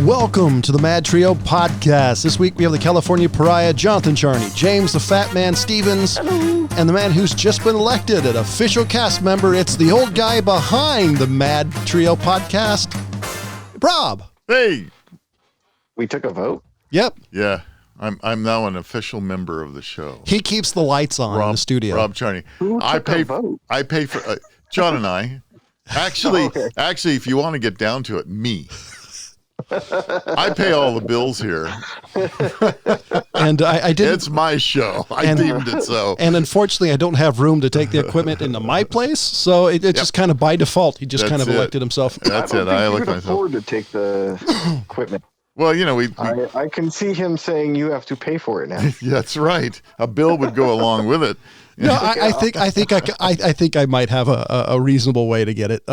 Welcome to the MadTrio podcast. This week we have the California Pariah, Jonathan Charney, James the Fat Man Stevens, and the man who's just been elected an official cast member. It's the old guy behind the MadTrio podcast, Rob. Hey. We took a vote? Yep. Yeah. I'm now an official member of the show. He keeps the lights on in the studio. Rob Charney. Who took a vote? I pay for John and I. Actually, if you want to get down to it, me. I pay all the bills here. And I didn't. It's my show. I deemed it so. And unfortunately, I don't have room to take the equipment into my place, so it just kind of by default, he just kind of elected himself. That's it. I can afford to take the equipment. Well, you know, I can see him saying you have to pay for it now. That's right. A bill would go along with it. No, I think I might have a reasonable way to get it.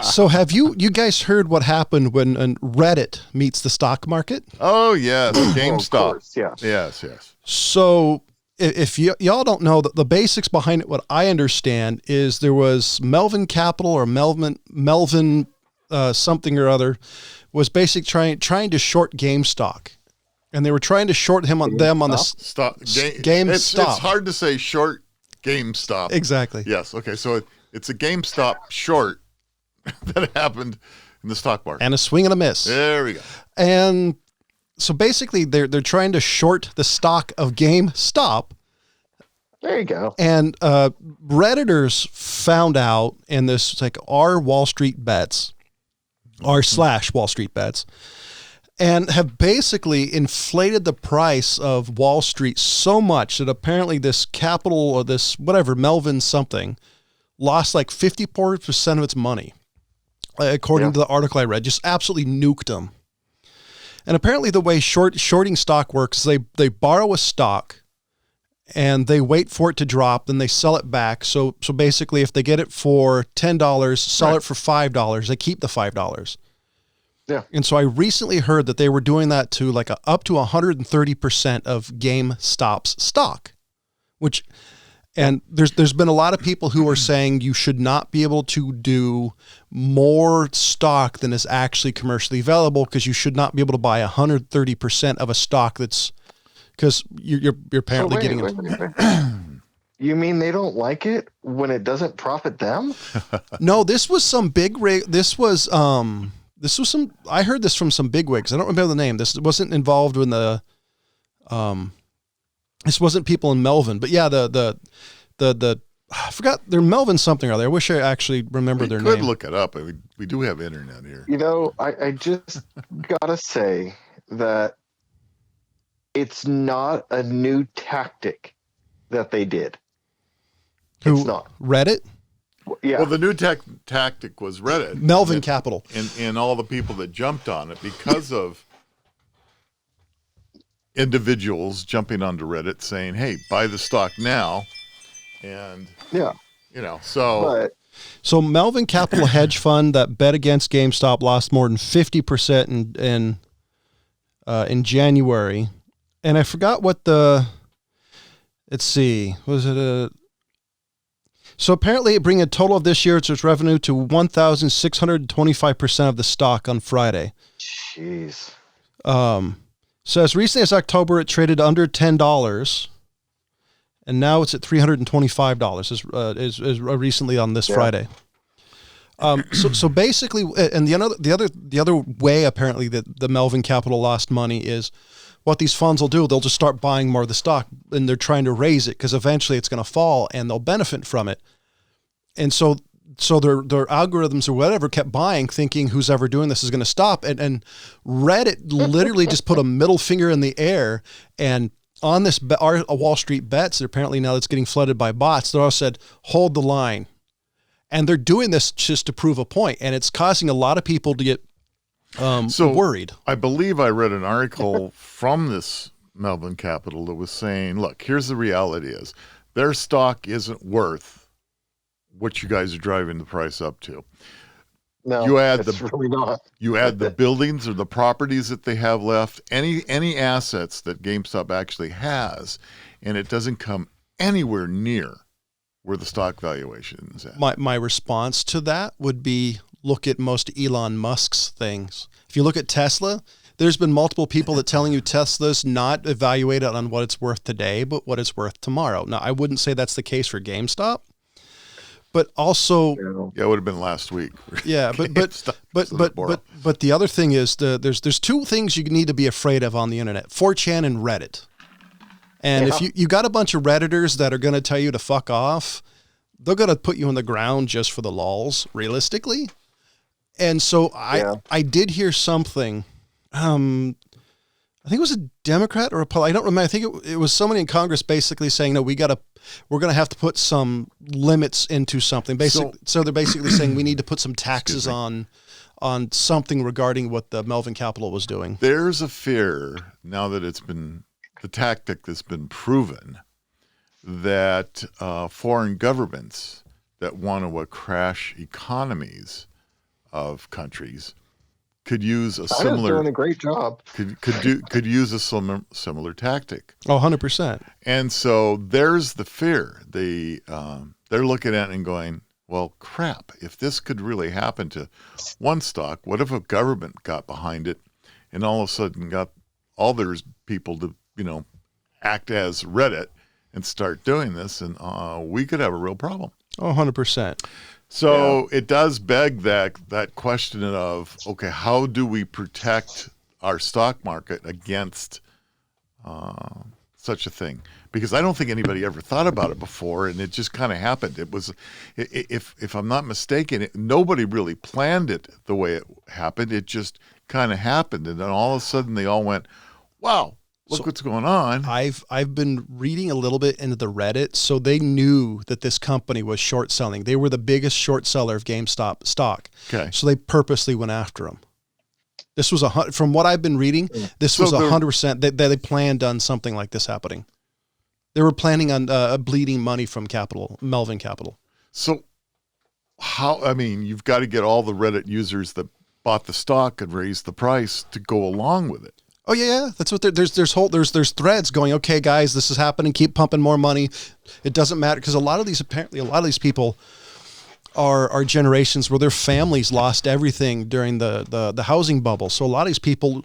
So have you guys heard what happened when Reddit meets the stock market? Oh yes, GameStop. Of course, yeah. Yes. So if y'all don't know, the basics behind it, what I understand is there was Melvin Capital or Melvin something or other was basically trying to short GameStop. And they were trying to short them on the stop. GameStop. It's hard to say short GameStop. Exactly. Yes. Okay. So it's a GameStop short that happened in the stock market. And a swing and a miss. There we go. And so basically they're trying to short the stock of GameStop. There you go. And Redditors found out in this, it's like r/Wall Street Bets, r/Wall Street Bets, and have basically inflated the price of Wall Street so much that apparently this capital or this whatever, Melvin something, lost like 54% of its money, according to the article I read. Just absolutely nuked them. And apparently the way shorting stock works is they borrow a stock and they wait for it to drop, then they sell it back. So basically if they get it for $10, sell it for $5, they keep the $5. Yeah. And so I recently heard that they were doing that to like up to 130% of GameStop's stock, and there's been a lot of people who are saying you should not be able to do more stock than is actually commercially available, because you should not be able to buy 130% of a stock that's, because you're apparently getting it. You mean they don't like it when it doesn't profit them? No, this was some big This was I heard this from some bigwigs. I don't remember the name. This wasn't involved in this wasn't people in Melvin, but yeah, the I forgot, they're Melvin something or other. I wish I actually remembered their name. We could look it up. We do have internet here. You know, I just gotta say that it's not a new tactic that they did. It's not. Reddit? Yeah. Well, the new tactic was Reddit. Melvin Capital. And all the people that jumped on it because of individuals jumping onto Reddit saying, hey, buy the stock now. And, so Melvin Capital hedge fund that bet against GameStop lost more than 50% in January. And I forgot what let's see, was it so apparently it bring a total of this year, its revenue to 1,625% of the stock on Friday. Jeez. So as recently as October, it traded under $10, and now it's at $325 as recently on this Friday. So basically, and the other way apparently that the Melvin Capital lost money is what these funds will do. They'll just start buying more of the stock, and they're trying to raise it because eventually it's going to fall and they'll benefit from it. And so their algorithms or whatever kept buying, thinking who's ever doing this is going to stop. And Reddit literally just put a middle finger in the air, and on this Wall Street Bets, apparently now it's getting flooded by bots, they all said, hold the line. And they're doing this just to prove a point, and it's causing a lot of people to get worried. I believe I read an article from this Melvin Capital that was saying, look, here's the reality is their stock isn't worth what you guys are driving the price up to. No, it's really not. You add the buildings or the properties that they have left, any assets that GameStop actually has, and it doesn't come anywhere near where the stock valuation is at. My response to that would be look at most Elon Musk's things. If you look at Tesla, there's been multiple people that telling you Tesla's not evaluated on what it's worth today, but what it's worth tomorrow. Now, I wouldn't say that's the case for GameStop, but also, yeah, it would have been last week. Yeah, but the other thing is there's two things you need to be afraid of on the internet: 4chan and Reddit. And if you got a bunch of Redditors that are going to tell you to fuck off, they're going to put you on the ground just for the lulz, realistically. And so I did hear something. I think it was a Democrat or I don't remember. I think it was somebody in Congress basically saying, no, we're going to have to put some limits into something. So they're basically saying we need to put some taxes on something regarding what the Melvin Capital was doing. There's a fear now that it's been the tactic that's been proven that foreign governments that want to crash economies of countries could use a similar doing a great job. Could use a similar tactic. Oh, 100%. And so there's the fear. They're looking at it and going, well, crap, if this could really happen to one stock, what if a government got behind it and all of a sudden got all their people to, act as Reddit and start doing this, and we could have a real problem. Oh, 100%. So it does beg that question of, okay, how do we protect our stock market against such a thing? Because I don't think anybody ever thought about it before, and it just kind of happened. It was, if I'm not mistaken, nobody really planned it the way it happened. It just kind of happened, and then all of a sudden they all went, wow. Look what's going on. I've been reading a little bit into the Reddit, so they knew that this company was short selling. They were the biggest short seller of GameStop stock. Okay. So they purposely went after them. This was from what I've been reading, this was 100% that they planned on something like this happening. They were planning on bleeding money from Melvin Capital. So you've got to get all the Reddit users that bought the stock and raised the price to go along with it. Oh yeah, that's what there's threads going. Okay, guys, this is happening. Keep pumping more money. It doesn't matter because a lot of these people are generations where their families lost everything during the housing bubble. So a lot of these people,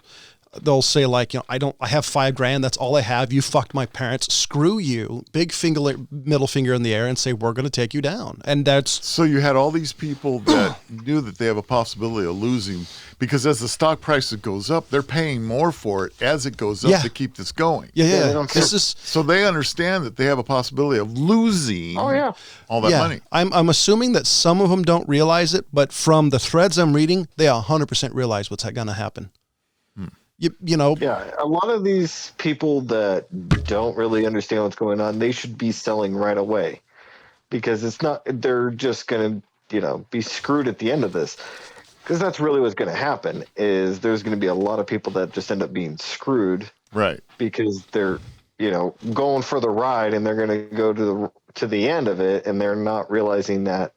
they'll say like, I have $5,000. That's all I have. You fucked my parents. Screw you. Big finger, middle finger in the air and say, we're going to take you down. And that's. So you had all these people that knew that they have a possibility of losing because as the stock price goes up, they're paying more for it as it goes up to keep this going. Yeah. So they understand that they have a possibility of losing all that money. I'm assuming that some of them don't realize it, but from the threads I'm reading, they 100% realize what's going to happen. Yeah, a lot of these people that don't really understand what's going on, they should be selling right away because they're just going to, be screwed at the end of this. Because that's really what's going to happen is there's going to be a lot of people that just end up being screwed. Right. Because they're, going for the ride and they're going to go to the end of it and they're not realizing that.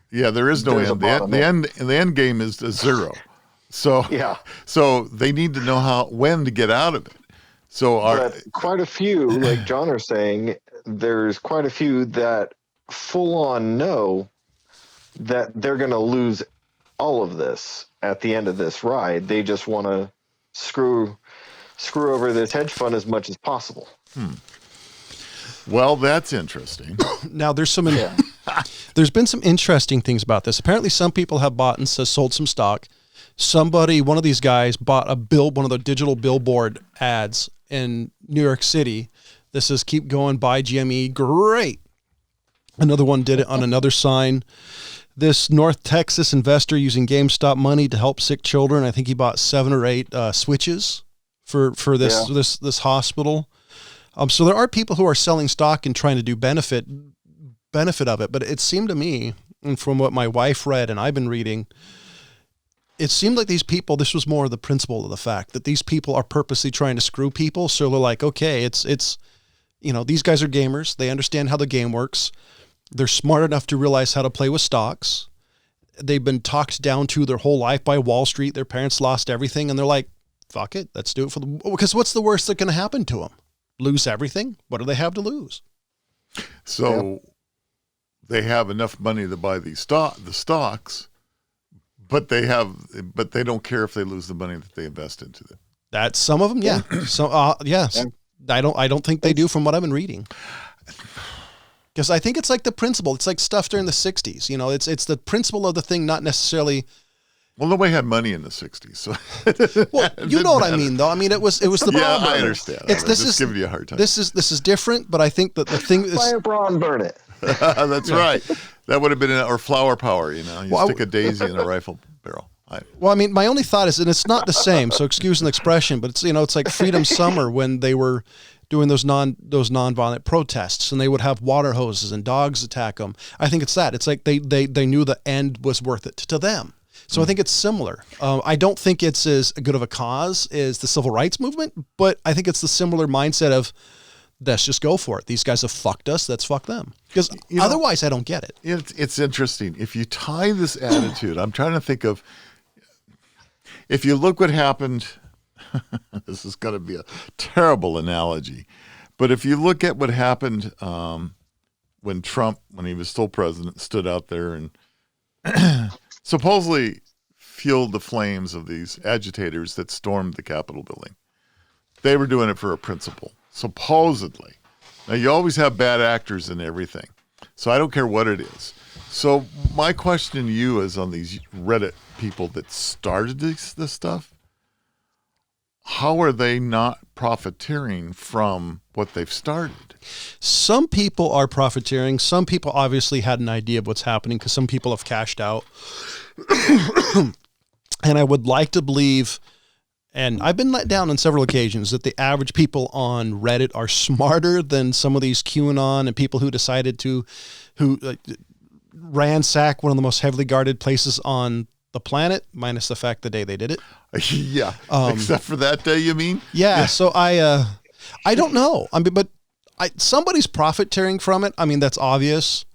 Yeah, there is no end. The end game is zero. So they need to know when to get out of it. But quite a few, like John are saying, there's quite a few that full on know that they're going to lose all of this at the end of this ride. They just want to screw over this hedge fund as much as possible. Well, that's interesting. Now there's there's been some interesting things about this. Apparently some people have bought and sold some stock. One of these guys bought one of the digital billboard ads in New York City. This is keep going, buy GME. Great. Another one did it on another sign. This North Texas investor using GameStop money to help sick children. I think he bought 7 or 8 switches for this hospital. So there are people who are selling stock and trying to do benefit of it. But it seemed to me, and from what my wife read and I've been reading, it seemed like these people, this was more the principle of the fact that these people are purposely trying to screw people. So they're like, okay, it's these guys are gamers. They understand how the game works. They're smart enough to realize how to play with stocks. They've been talked down to their whole life by Wall Street. Their parents lost everything. And they're like, fuck it. Let's do it because what's the worst that can happen to them? Lose everything? What do they have to lose? So they have enough money to buy the stocks, but they don't care if they lose the money that they invest into it. That's some of them. Yeah. So, yes, I don't think they do from what I've been reading. Because I think it's like the principle. It's like stuff during the 60s. You know, it's the principle of the thing, not necessarily. Well, nobody had money in the 60s. So well, you know what I mean, though. I mean, it was the yeah, bomb I burner. understand. This is giving you a hard time. This is different, but I think that the thing is. Buy a bra and burn it. That's right. That would have been or flower power. You know, you stick a daisy in a rifle barrel. Well, I mean, my only thought is, and it's not the same. So excuse an expression, but it's it's like Freedom Summer when they were doing those nonviolent protests, and they would have water hoses and dogs attack them. I think it's that. It's like they knew the end was worth it to them. So I think it's similar. I don't think it's as good of a cause as the civil rights movement, but I think it's the similar mindset of let's just go for it. These guys have fucked us. Let's fuck them. Because otherwise, I don't get it. It's interesting. If you tie this attitude, I'm trying to think of. If you look what happened, this is going to be a terrible analogy, but if you look at what happened when Trump, when he was still president, stood out there and supposedly fueled the flames of these agitators that stormed the Capitol building. They were doing it for a principle, supposedly. Now, you always have bad actors in everything, so I don't care what it is. So my question to you is on these Reddit people that started this stuff, how are they not profiteering from what they've started? Some people are profiteering. Some people obviously had an idea of what's happening because some people have cashed out. And I would like to believe, and I've been let down on several occasions, that the average people on Reddit are smarter than some of these QAnon and people who decided to, ransack one of the most heavily guarded places on the planet, minus the fact the day they did it. Yeah. Except for that day, you mean? Yeah. So I don't know. I mean, but somebody's profiteering from it. I mean, that's obvious,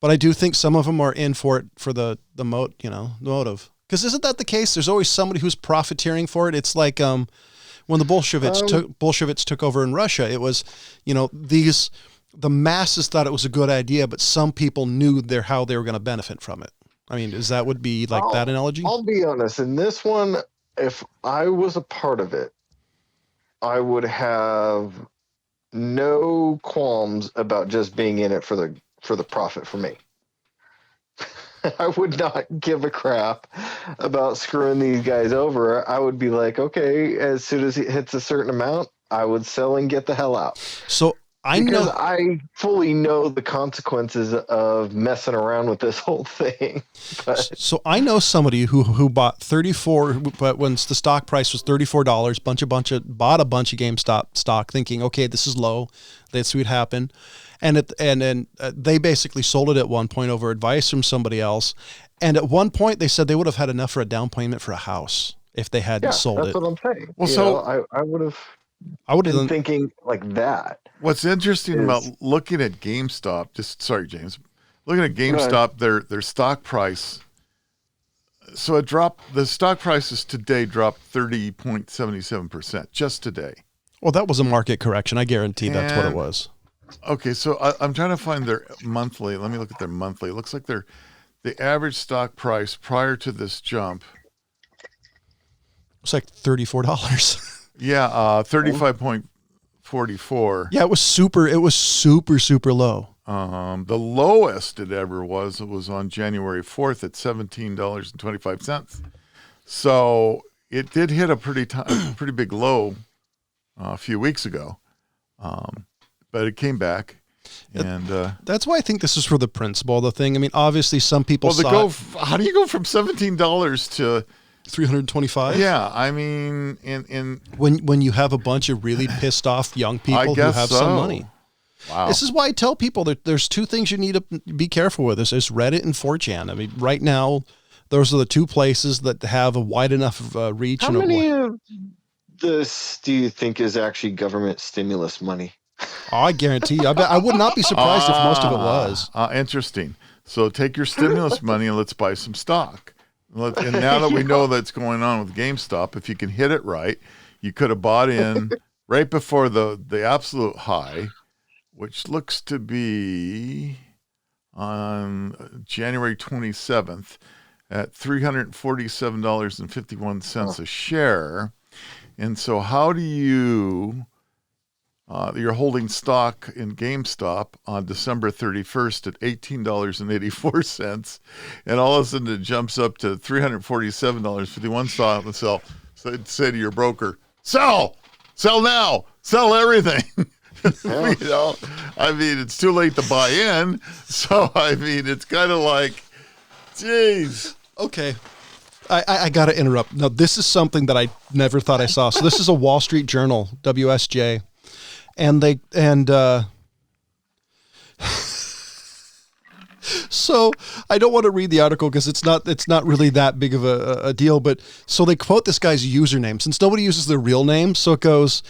but I do think some of them are in for it for the motive. Because isn't that the case? There's always somebody who's profiteering for it. It's like when the Bolsheviks took over in Russia. It was, the masses thought it was a good idea, but some people knew how they were going to benefit from it. I mean, would be like that analogy? I'll be honest. In this one, if I was a part of it, I would have no qualms about just being in it for the profit for me. I would not give a crap about screwing these guys over. I would be like, okay, as soon as it hits a certain amount, I would sell and get the hell out. So because I fully know the consequences of messing around with this whole thing. So I know somebody who bought 34, but when the stock price was $34, bought a bunch of GameStop stock, thinking, okay, this is low, let's see what happened, and then they basically sold it at one point over advice from somebody else, and at one point they said they would have had enough for a down payment for a house if they hadn't sold it. That's what I'm saying. Well, I would have been thinking like that. What's interesting about looking at GameStop, sorry, James, looking at GameStop, their stock price. So it dropped. The stock prices today dropped 30.77% just today. Well, that was a market correction. I guarantee that's what it was. Okay, so I'm trying to find their monthly. Let me look at their monthly. It looks like the average stock price prior to this jump. It's like $34. Yeah, 35.44. Yeah, it was super low. The lowest it ever was on January 4th at $17.25. So it did hit a pretty big low a few weeks ago, but it came back. And that's why I think this is for the principle of the thing. I mean, obviously, some people how do you go from $17 to 325? Yeah, I mean, in when you have a bunch of really pissed off young people who have some money. Wow. This is why I tell people that there's two things you need to be careful with. This is Reddit and 4chan. I mean, right now, those are the two places that have a wide enough reach. How many of this do you think is actually government stimulus money? Oh, I guarantee you. I would not be surprised if most of it was. Interesting. So take your stimulus money and let's buy some stock. And now that we know that's going on with GameStop, if you can hit it right, you could have bought in right before the absolute high, which looks to be on January 27th. at $347.51 a share. And so how do you, you're holding stock in GameStop on December 31st at $18.84. And all of a sudden it jumps up to $347.51 to sell. So say to your broker, sell now, sell everything. Yeah. You know, I mean, it's too late to buy in. So, I mean, it's kind of like, geez. Okay. I got to interrupt. Now, this is something that I never thought I saw. So this is a Wall Street Journal, WSJ. So I don't want to read the article because it's not really that big of a deal. But so they quote this guy's username since nobody uses their real name. So it goes,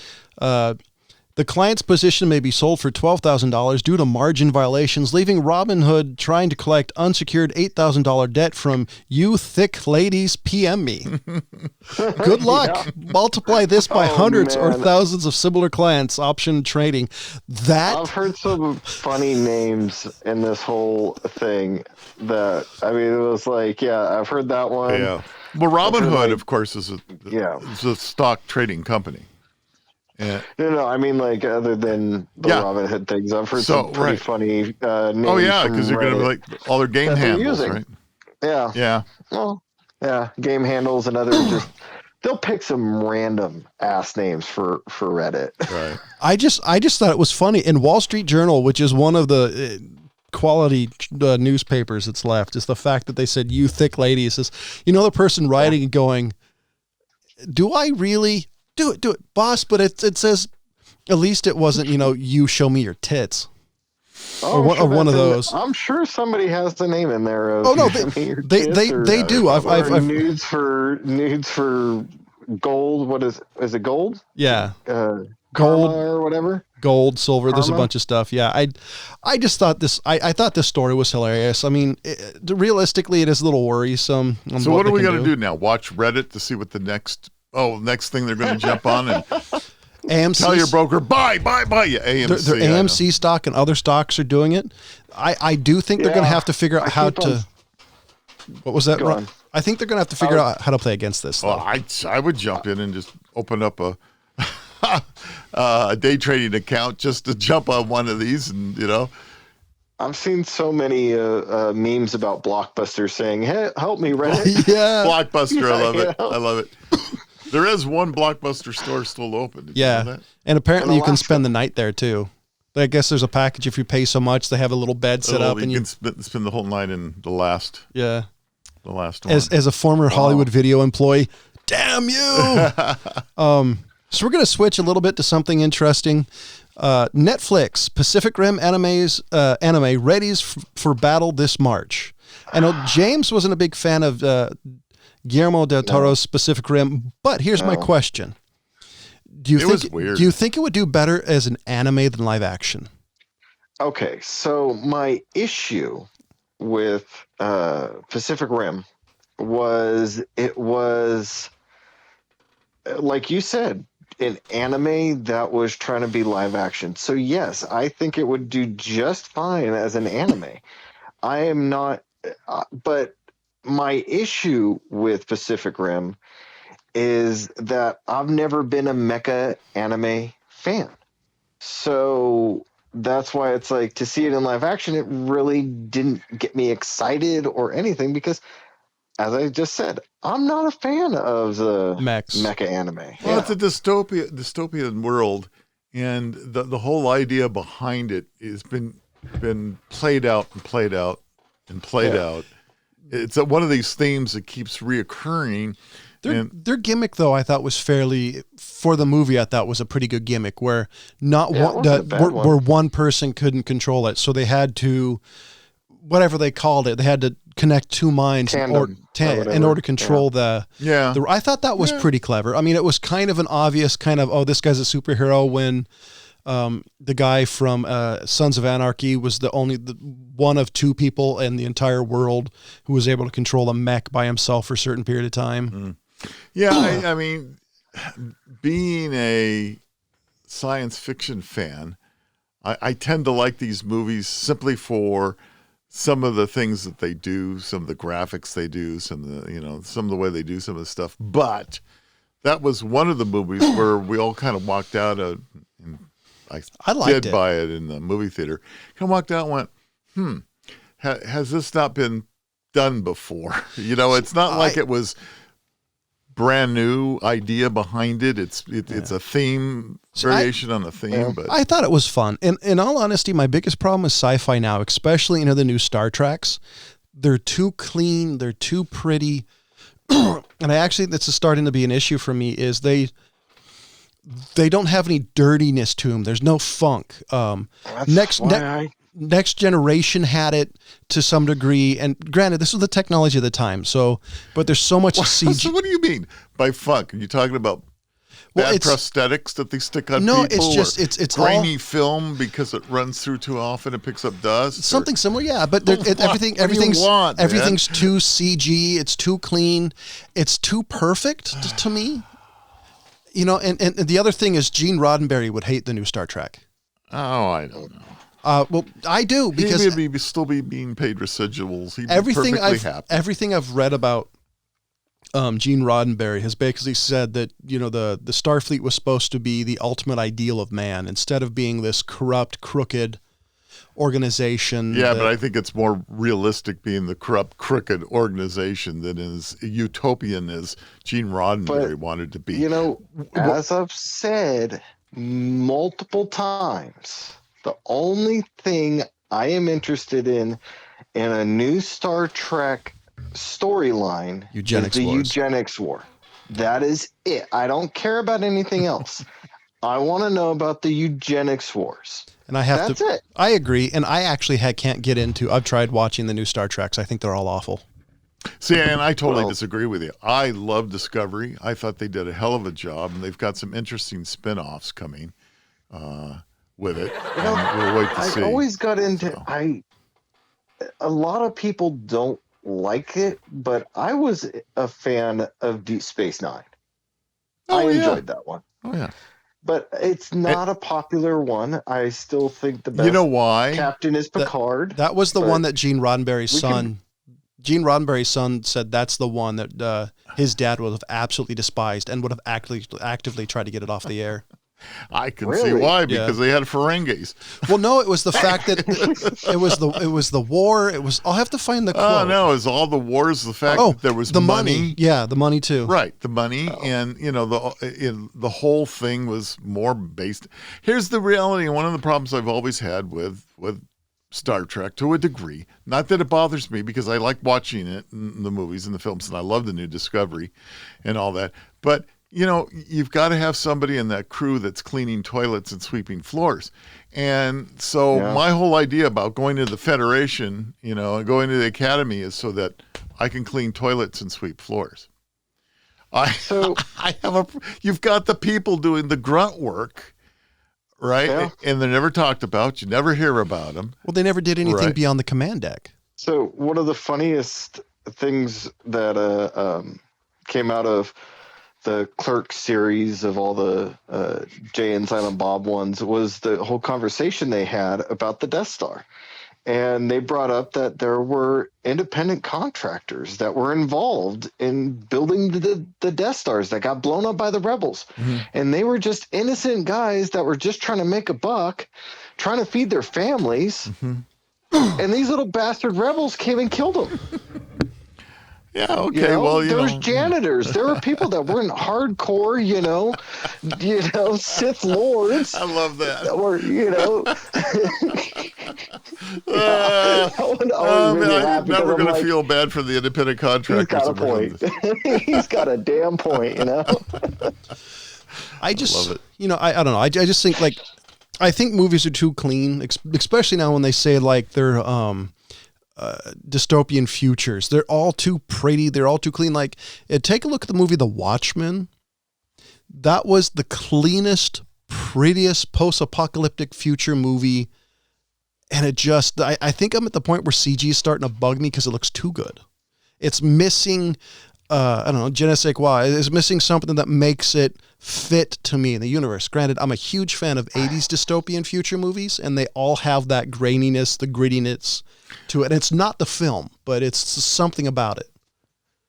the client's position may be sold for $12,000 due to margin violations, leaving Robinhood trying to collect unsecured $8,000 debt from you thick ladies. PM me. Good luck. Yeah. Multiply this by hundreds or man. thousands of similar clients. Option trading. I've heard some funny names in this whole thing that, I mean, it was like, yeah, I've heard that one. Yeah. Well, Robinhood, of course, is a stock trading company. Yeah. No, I mean, like, other than the Robinhood things, I've heard some pretty funny names. Oh, yeah, because they're going to be like all their game handles, right? Yeah. Yeah. Well, yeah, game handles and other just, they'll pick some random ass names for Reddit. Right. I just thought it was funny. In Wall Street Journal, which is one of the quality newspapers that's left, is the fact that they said, you thick ladies, is, the person writing and going, do I really... Do it, boss. But it says, at least it wasn't, you show me your tits. Or one of those. I'm sure somebody has the name in there. Of they do. I've nudes for gold. What is it? Gold? Yeah. Gold or whatever. Gold, silver. There's a bunch of stuff. Yeah. I just thought this. I thought this story was hilarious. I mean, realistically, it is a little worrisome. So what are we going to do now? Watch Reddit to see what the next thing they're going to jump on and AMC, tell your broker, buy. Yeah, AMC. Their AMC stock and other stocks are doing it. I do think they're going to have to figure out how to. What was that? I think they're going to have to figure out how to play against this. Well, I would jump in and just open up a day trading account just to jump on one of these, and I've seen so many memes about Blockbuster saying, "Hey, help me, Reddit." Yeah, Blockbuster, I love it. I love it. There is one Blockbuster store still open. Did you know that? And apparently you can spend the night there too. I guess there's a package if you pay so much. They have a little bed set up, and you can spend the whole night in the last. Yeah, the last one. As a former Hollywood Video employee, damn you. So we're gonna switch a little bit to something interesting. Netflix Pacific Rim anime readies for battle this March. I know James wasn't a big fan of Guillermo del Toro's Pacific Rim, but here's my question: Do you think it would do better as an anime than live action? Okay, so my issue with Pacific Rim was it was, like you said, an anime that was trying to be live action. So yes, I think it would do just fine as an anime. I am not, but my issue with Pacific Rim is that I've never been a mecha anime fan. So that's why it's like, to see it in live action, it really didn't get me excited or anything, because as I just said, I'm not a fan of the mecha anime. Well, it's a dystopian world, and the whole idea behind it has been played out and played out and played out. It's one of these themes that keeps reoccurring. Their gimmick, though, I thought was fairly, for the movie, I thought was a pretty good gimmick, where where one person couldn't control it, so they had to, whatever they called it, they had to connect two minds in order to control the. I thought that was pretty clever. I mean, it was kind of an obvious kind of, this guy's a superhero, when the guy from Sons of Anarchy was the one of two people in the entire world who was able to control a mech by himself for a certain period of time. Yeah, I mean, being a science fiction fan, I tend to like these movies simply for some of the things that they do, some of the graphics they do, some of the, some of the way they do some of the stuff. But that was one of the movies where we all kind of walked out of, and I did buy it in the movie theater. Kind of walked out and went, has this not been done before? It's not like it was brand new idea behind it. It's a theme variation on a theme. But I thought it was fun. And in all honesty, my biggest problem with sci-fi now, especially the new Star Treks, they're too clean, they're too pretty. And that's starting to be an issue for me, is they don't have any dirtiness to them. There's no funk. Next Generation had it to some degree, and granted, this was the technology of the time. But there's so much CG. So what do you mean by funk? Are you talking about bad prosthetics that they stick on people? No, it's just it's grainy film because it runs through too often and picks up dust. Something similar, yeah. But everything's too CG. It's too clean. It's too perfect to me. And the other thing is Gene Roddenberry would hate the new Star Trek. Oh, I don't know. Well, I do, because he would still be being paid residuals. He'd be perfectly happy. Everything I've read about Gene Roddenberry has basically said that the Starfleet was supposed to be the ultimate ideal of man, instead of being this corrupt, crooked organization. Yeah, but I think it's more realistic being the corrupt, crooked organization than as utopian as Gene Roddenberry wanted to be. As I've said multiple times, the only thing I am interested in a new Star Trek storyline is the eugenics war. That is it. I don't care about anything else. I want to know about the eugenics wars. And that's it. I agree. And I actually can't get into, I've tried watching the new Star Treks. I think they're all awful. See, and I totally disagree with you. I love Discovery. I thought they did a hell of a job, and they've got some interesting spin-offs coming with it. We'll wait to see. I always got into a lot of people don't like it, but I was a fan of Deep Space Nine. I enjoyed that one. Oh yeah. But it's not a popular one. I still think the best captain is Picard. That was the one that Gene Roddenberry's son said that's the one that his dad would have absolutely despised and would have actively tried to get it off the air. I can see why, because they had Ferengis. Well, no, it was the fact that it was the war. I'll have to find the quote. Oh no, it was all the wars. The fact that there was the money. Yeah, the money too. Right, the money, and the whole thing was more based. Here's the reality. One of the problems I've always had with Star Trek, to a degree, not that it bothers me, because I like watching it in the movies and the films, and I love the new Discovery and all that, but you've got to have somebody in that crew that's cleaning toilets and sweeping floors. And so my whole idea about going to the Federation, and going to the Academy is so that I can clean toilets and sweep floors. You've got the people doing the grunt work, right? Yeah. And they're never talked about. You never hear about them. Well, they never did anything beyond the command deck. So one of the funniest things that came out of the Clerk series of all the Jay and Silent Bob ones was the whole conversation they had about the Death Star. And they brought up that there were independent contractors that were involved in building the Death Stars that got blown up by the rebels. Mm-hmm. And they were just innocent guys that were just trying to make a buck, trying to feed their families. Mm-hmm. And these little bastard rebels came and killed them. Yeah, okay. There was janitors. There were people that weren't hardcore, Sith lords. I love that. That were, I'm never going to feel bad for the independent contractors. He's got a point. He's got a damn point, I just, love it. I don't know. I just think I think movies are too clean, especially now when they say they're dystopian futures. They're all too pretty. They're all too clean. Take a look at the movie The Watchmen. That was the cleanest, prettiest post-apocalyptic future movie. And it just, I think I'm at the point where CG is starting to bug me because it looks too good. It's missing I don't know, je ne sais quoi. It's missing something that makes it fit to me in the universe. Granted, I'm a huge fan of 80s dystopian future movies, and they all have that graininess, the grittiness to it. And it's not the film, but it's something about it.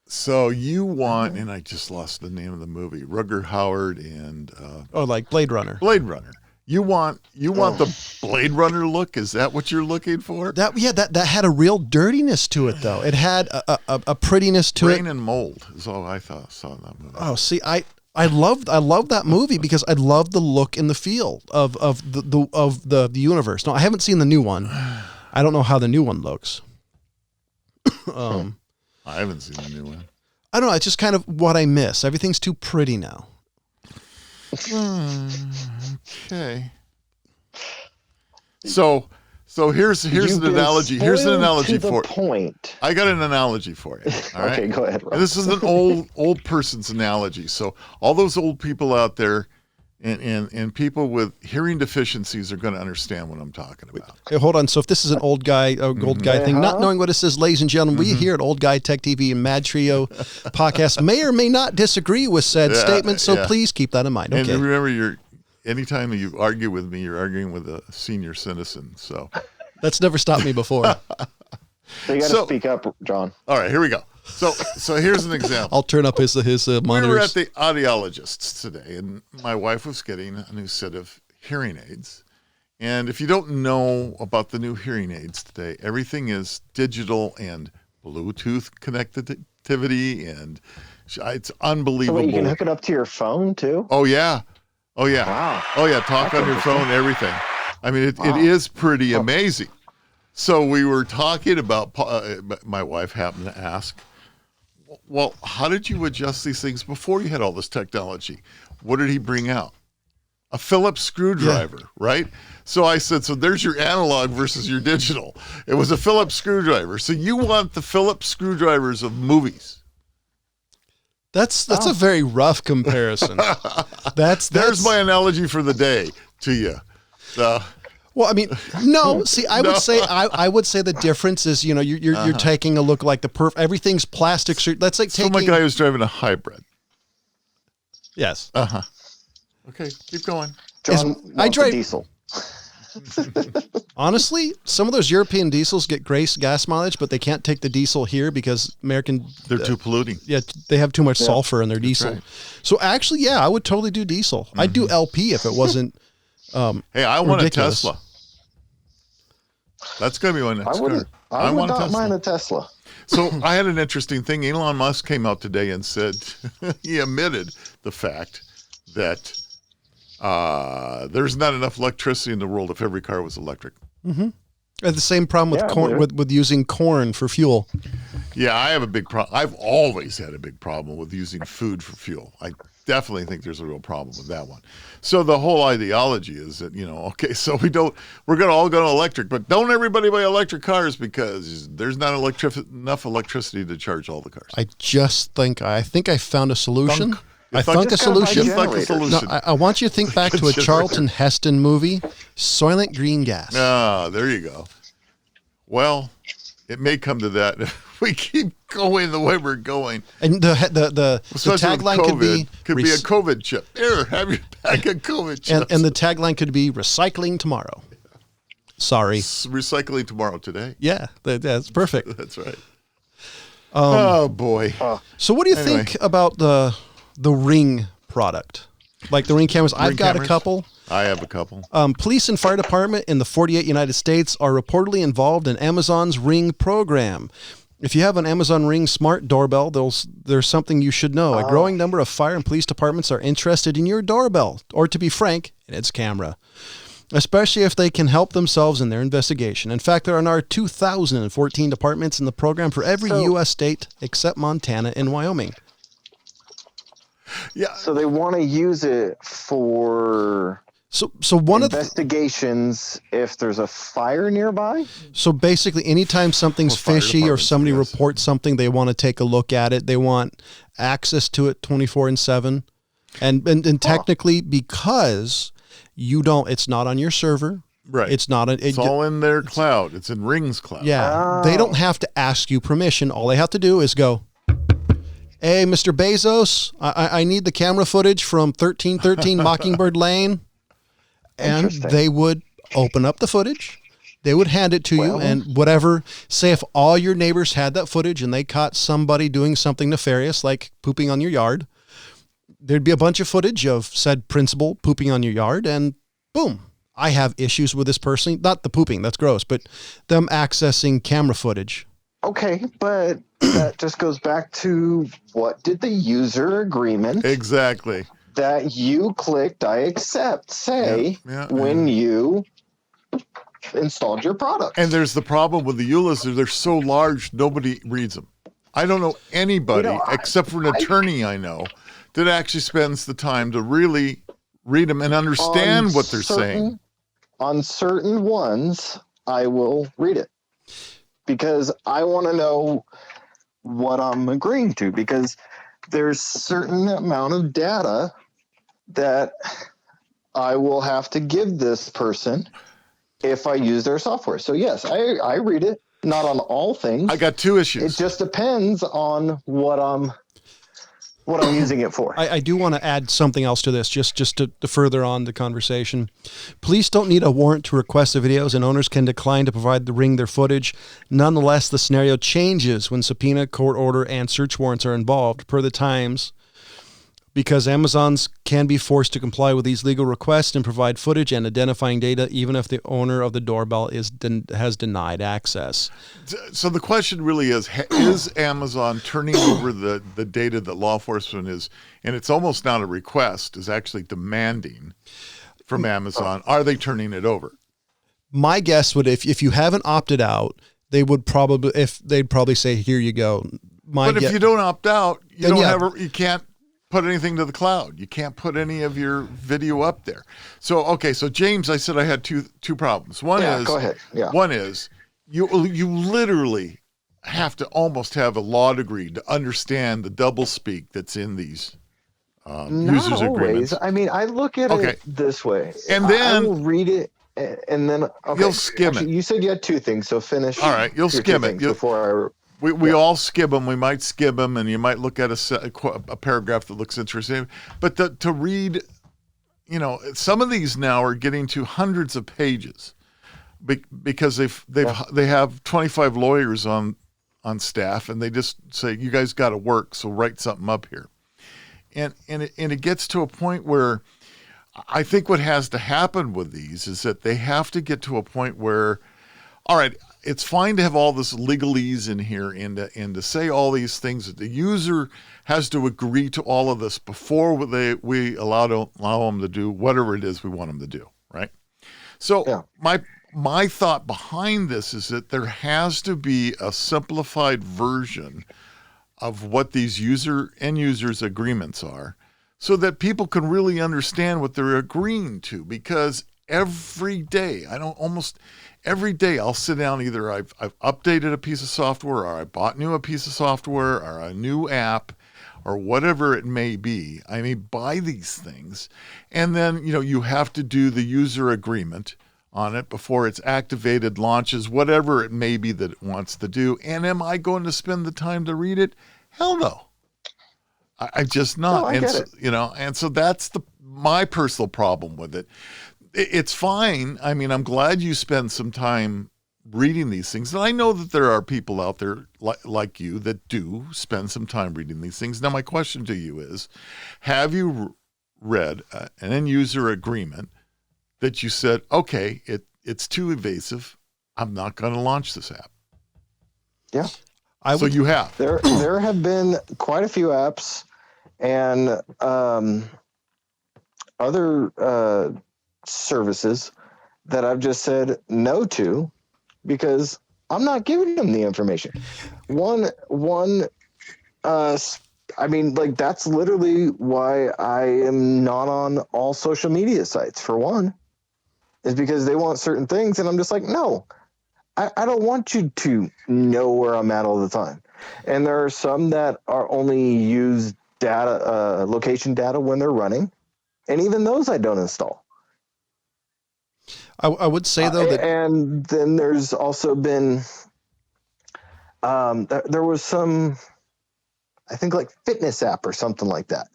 So you want, and I just lost the name of the movie, Rutger Hauer and like Blade Runner. Blade Runner. You want the Blade Runner look? Is that what you're looking for? That had a real dirtiness to it, though. It had a prettiness to it. Rain and mold is all I saw in that movie. Oh, see, I loved that movie because I loved the look and the feel of the universe. No, I haven't seen the new one. I don't know how the new one looks. I haven't seen the new one. I don't know. It's just kind of what I miss. Everything's too pretty now. Okay. So here's an analogy. Here's an analogy for point. I got an analogy for you. All right. Okay, go ahead, Rob. And this is an old person's analogy. So all those old people out there and people with hearing deficiencies are going to understand what I'm talking about. Hey, hold on. So if this is an old guy thing, not knowing what it says, ladies and gentlemen, we here at Old Guy Tech TV and MadTrio podcast may or may not disagree with said statement. So please keep that in mind. Okay. And remember, anytime you argue with me, you're arguing with a senior citizen. So that's never stopped me before. So you got to speak up, John. All right, here we go. So here's an example. I'll turn up his monitors. We were at the audiologist's today, and my wife was getting a new set of hearing aids. And if you don't know about the new hearing aids today, everything is digital and Bluetooth connectivity, and it's unbelievable. So you can hook it up to your phone too? Oh yeah. Wow. Oh yeah, talk on your phone, everything. I mean, it is pretty amazing. So we were talking about, my wife happened to ask, well, how did you adjust these things before you had all this technology? What did he bring out? A Phillips screwdriver, right? So I said, so there's your analog versus your digital. It was a Phillips screwdriver. So you want the Phillips screwdrivers of movies. That's a very rough comparison. There's my analogy for the day to you. Well, I mean, no. See, I would say the difference is, you're taking a look like everything's plastic. That's like taking. So my guy was driving a hybrid. Yes. Okay, keep going. John, I drive diesel. Honestly, some of those European diesels get great gas mileage, but they can't take the diesel here because they're too polluting. Yeah, they have too much sulfur in their diesel. Right. So actually, I would totally do diesel. I'd do LP if it wasn't. Hey, I want ridiculous. a Tesla. That's going to be my next car. I would not mind a Tesla. So I had an interesting thing. Elon Musk came out today and said he admitted the fact that there's not enough electricity in the world if every car was electric. Mm-hmm. I had the same problem with corn, with using corn for fuel. Yeah, I have a big problem. I've always had a big problem with using food for fuel. I definitely think there's a real problem with that one. So the whole ideology is that, okay, so we're going to all go to electric, but don't everybody buy electric cars because there's not enough electricity to charge all the cars. I think I found a solution. I think a solution. No, I want you to think back to a Charlton Heston movie, Soylent Green Gas. Ah, there you go. Well, it may come to that if we keep going the way we're going. And the tagline could be a COVID chip. Here, have your bag of COVID chips. And the tagline could be recycling tomorrow. Sorry. Recycling tomorrow today. Yeah, that's perfect. That's right. Oh boy. So what do you think about the Ring product? Like the Ring cameras? I've got a couple. I have a couple. Police and fire department in the 48 United States are reportedly involved in Amazon's Ring program. If you have an Amazon Ring smart doorbell, there's something you should know. A growing number of fire and police departments are interested in your doorbell, or to be frank, in its camera, especially if they can help themselves in their investigation. In fact, there are now 2,014 departments in the program for every U.S. state except Montana and Wyoming. Yeah. So they want to use it for one investigations if there's a fire nearby. So basically, anytime something's fishy or somebody reports something, they want to take a look at it. They want access to it 24/7, and technically because it's not on your server. Right. It's not. It's all in their cloud. It's in Ring's cloud. Yeah. They don't have to ask you permission. All they have to do is go, Hey, Mr. Bezos, I need the camera footage from 1313 Mockingbird Lane. And they would open up the footage. They would hand it to you, and whatever, say if all your neighbors had that footage and they caught somebody doing something nefarious, like pooping on your yard, there'd be a bunch of footage of said principal pooping on your yard, and boom, I have issues with this person. Not the pooping, that's gross, but them accessing camera footage. Okay, but that just goes back to what did the user agreement Exactly that you clicked I accept say when you installed your product. And there's the problem with the ULIS, they're so large, nobody reads them. I don't know anybody, except for an attorney I know, that actually spends the time to really read them and understand what they're saying. On certain ones, I will read it because I want to know what I'm agreeing to, because there's certain amount of data that I will have to give this person if I use their software. So yes, I read it, not on all things. I got two issues. It just depends on what I'm using it for. I do want to add something else to this, just to further on the conversation. Police don't need a warrant to request the videos, and owners can decline to provide the Ring their footage. Nonetheless, the scenario changes when subpoena, court order, and search warrants are involved, per the Times, because Amazons can be forced to comply with these legal requests and provide footage and identifying data, even if the owner of the doorbell has denied access. So the question really is Amazon turning over the data that law enforcement is, and it's almost not a request, is actually demanding from Amazon, are they turning it over? My guess would, if you haven't opted out, they'd probably say, here you go. But if you don't opt out, you can't put anything to the cloud. You can't put any of your video up there. So James, I said I had two problems. One is, go ahead. Yeah. One is you literally have to almost have a law degree to understand the doublespeak that's in these users agreements. I mean, I look at it this way, and then I will read it, and then you'll skim it. You said you had two things, so finish. All right, you'll skim it before I. We all skim them. We might skim them, and you might look at a paragraph that looks interesting. But to read, some of these now are getting to hundreds of pages because they have 25 lawyers on staff, and they just say, you guys got to work, so write something up here. And it gets to a point where I think what has to happen with these is that they have to get to a point where, all right, it's fine to have all this legalese in here and to say all these things that the user has to agree to all of this before we allow them to do whatever it is we want them to do, right? So my thought behind this is that there has to be a simplified version of what these end users agreements are, so that people can really understand what they're agreeing to. Because every day I'll sit down, either I've updated a piece of software, or I bought a piece of software, or a new app, or whatever it may be. I may buy these things, and then you have to do the user agreement on it before it's activated, launches, whatever it may be that it wants to do. And am I going to spend the time to read it? Hell no. I'm just not. No, I get it. And so that's my personal problem with it. It's fine. I mean, I'm glad you spend some time reading these things. And I know that there are people out there like you that do spend some time reading these things. Now, my question to you is, have you read an end user agreement that you said, okay, it's too evasive, I'm not going to launch this app? Yeah. You have. There have been quite a few apps and other services that I've just said no to because I'm not giving them the information. That's literally why I am not on all social media sites, for one, is because they want certain things. And I'm just like, no, I don't want you to know where I'm at all the time. And there are some that are only use data, location data when they're running. And even those I don't install. I would say, though, that... And then there's also been... there was some I think like fitness app or something like that.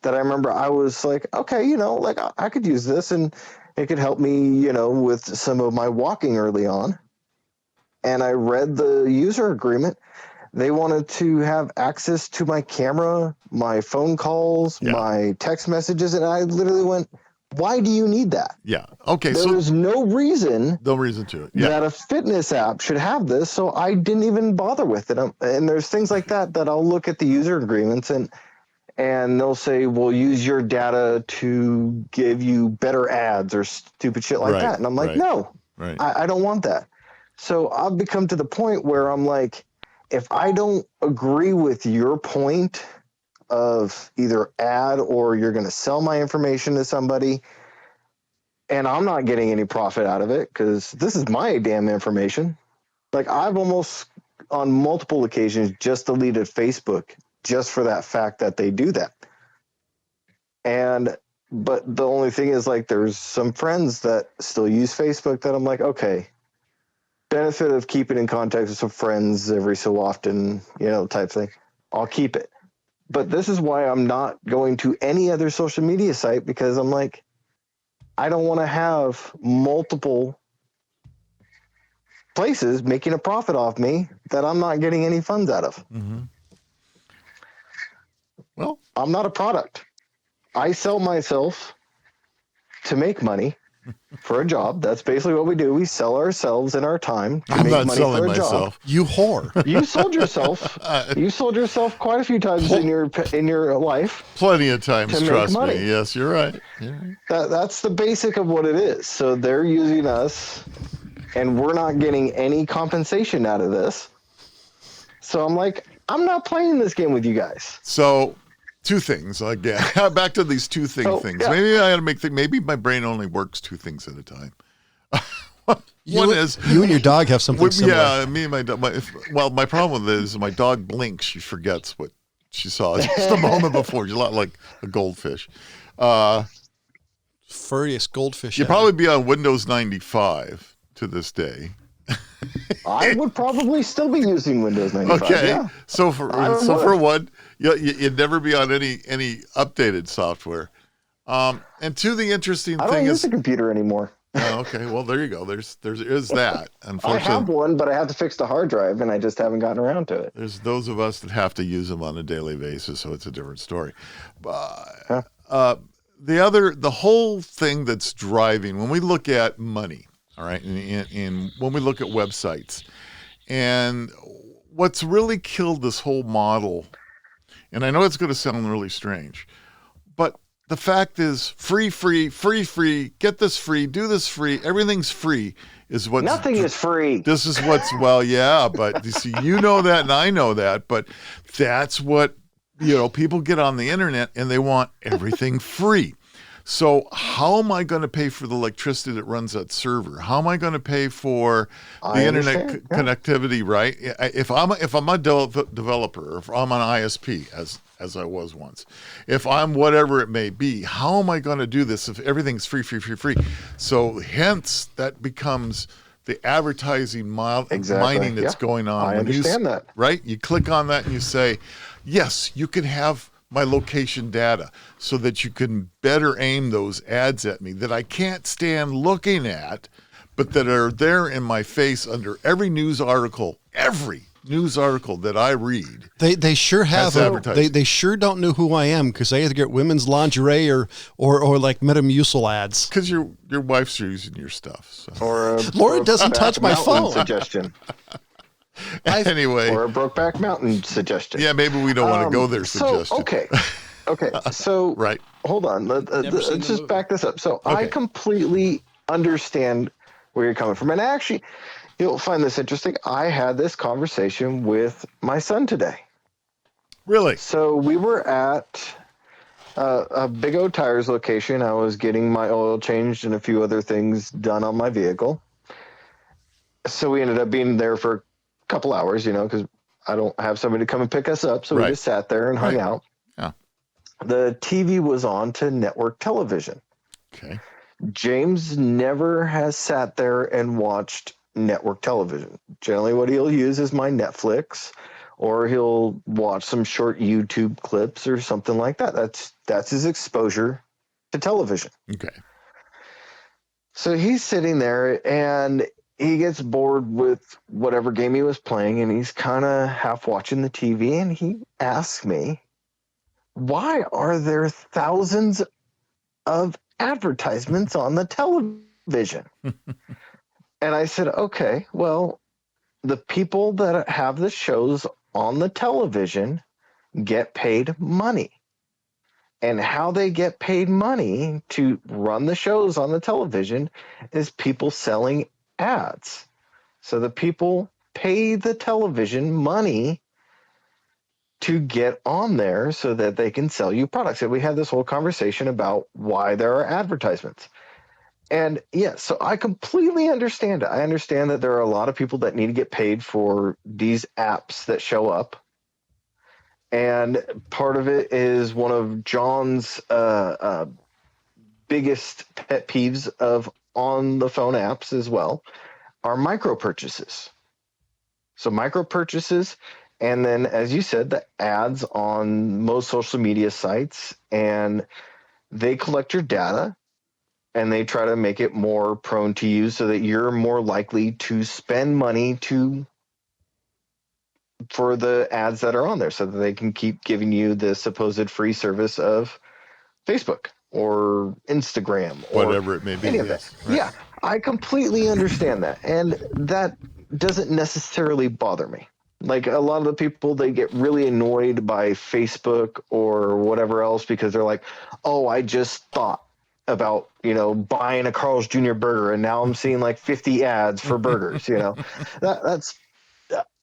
That I remember I was like, okay, like I could use this and it could help me, with some of my walking early on. And I read the user agreement. They wanted to have access to my camera, my phone calls, my text messages. And I literally went, why do you need that? Yeah. Okay. There's no reason to it. Yeah. that a fitness app should have this. So I didn't even bother with it. And there's things like that I'll look at the user agreements and they'll say, we'll use your data to give you better ads or stupid shit like that. And I'm like, no, I don't want that. So I've become to the point where I'm like, if I don't agree with your point of either ad or you're going to sell my information to somebody and I'm not getting any profit out of it because this is my damn information. Like I've almost on multiple occasions just deleted Facebook just for that fact that they do that. But the only thing is like there's some friends that still use Facebook that I'm like, okay, benefit of keeping in contact with some friends every so often, type thing. I'll keep it. But this is why I'm not going to any other social media site because I'm like, I don't want to have multiple places making a profit off me that I'm not getting any funds out of. Mm-hmm. Well, I'm not a product. I sell myself to make money for a job. That's basically what we do. We sell ourselves and our time to make money for a job. You whore. You sold yourself. You sold yourself quite a few times in your life. Plenty of times, trust money. me. Yes, you're right. That's the basic of what it is. So they're using us, and we're not getting any compensation out of this. So I'm like, I'm not playing this game with you guys. So, two things again. Back to these two things. Yeah. Maybe I got to make maybe my brain only works two things at a time. One is you and your dog have something similar. Yeah, me and my dog. My problem with it is my dog blinks. She forgets what she saw just a moment before. She's a lot like a goldfish. Furriest goldfish. You'd probably be on Windows 95 to this day. I would probably still be using Windows 95. Okay, yeah. so for one, you'd never be on any updated software. And two, the interesting thing is I don't use a computer anymore. Oh, okay, well there you go. There is that. Unfortunately, I have one, but I have to fix the hard drive, and I just haven't gotten around to it. There's those of us that have to use them on a daily basis, so it's a different story. The whole thing that's driving when we look at money. All right, and when we look at websites, and what's really killed this whole model, and I know it's going to sound really strange, but the fact is free, get this free, do this free, everything's free is what. Nothing is free. This is what's, yeah, but you see, you know that and I know that, but that's what, people get on the internet and they want everything free. So how am I going to pay for the electricity that runs that server? How am I going to pay for the internet connectivity? Right? If I'm a developer, or if I'm an ISP, as I was once, if I'm whatever it may be, how am I going to do this if everything's free? So hence that becomes the advertising mining that's going on. I understand that. Right? You click on that and you say, yes, you can have my location data so that you can better aim those ads at me that I can't stand looking at, but that are there in my face under every news article that I read. They sure have they sure don't know who I am because they either get women's lingerie or like Metamucil ads. Because your wife's using your stuff. So. Or Laura doesn't touch my phone. Suggestion. Anyway, or a Brokeback Mountain suggestion. Yeah, maybe we don't want to go there. Suggestion. Okay. So right. Hold on. Let's just back this up. So I completely understand where you're coming from, and actually, you'll find this interesting. I had this conversation with my son today. Really? So we were at a Big O Tires location. I was getting my oil changed and a few other things done on my vehicle. So we ended up being there for couple hours, because I don't have somebody to come and pick us up. So we just sat there and hung out. Yeah. The TV was on to network television. Okay. James never has sat there and watched network television. Generally what he'll use is my Netflix or he'll watch some short YouTube clips or something like that. That's his exposure to television. Okay. So he's sitting there and he gets bored with whatever game he was playing, and he's kind of half watching the TV, and he asks me, why are there thousands of advertisements on the television? And I said, okay, well, the people that have the shows on the television get paid money. And how they get paid money to run the shows on the television is people selling ads. So the people pay the television money to get on there so that they can sell you products. And we had this whole conversation about why there are advertisements. And yeah, so I completely understand it. I understand that there are a lot of people that need to get paid for these apps that show up. And part of it is one of John's biggest pet peeves of on the phone apps as well are micro purchases. So micro purchases, and then, as you said, the ads on most social media sites, and they collect your data and they try to make it more prone to you so that you're more likely to spend money for the ads that are on there so that they can keep giving you the supposed free service of Facebook or Instagram or whatever it may be. Any of that. Right. Yeah, I completely understand that. And that doesn't necessarily bother me. Like a lot of the people, they get really annoyed by Facebook or whatever else because they're like, oh, I just thought about, buying a Carl's Jr. burger and now I'm seeing like 50 ads for burgers, that's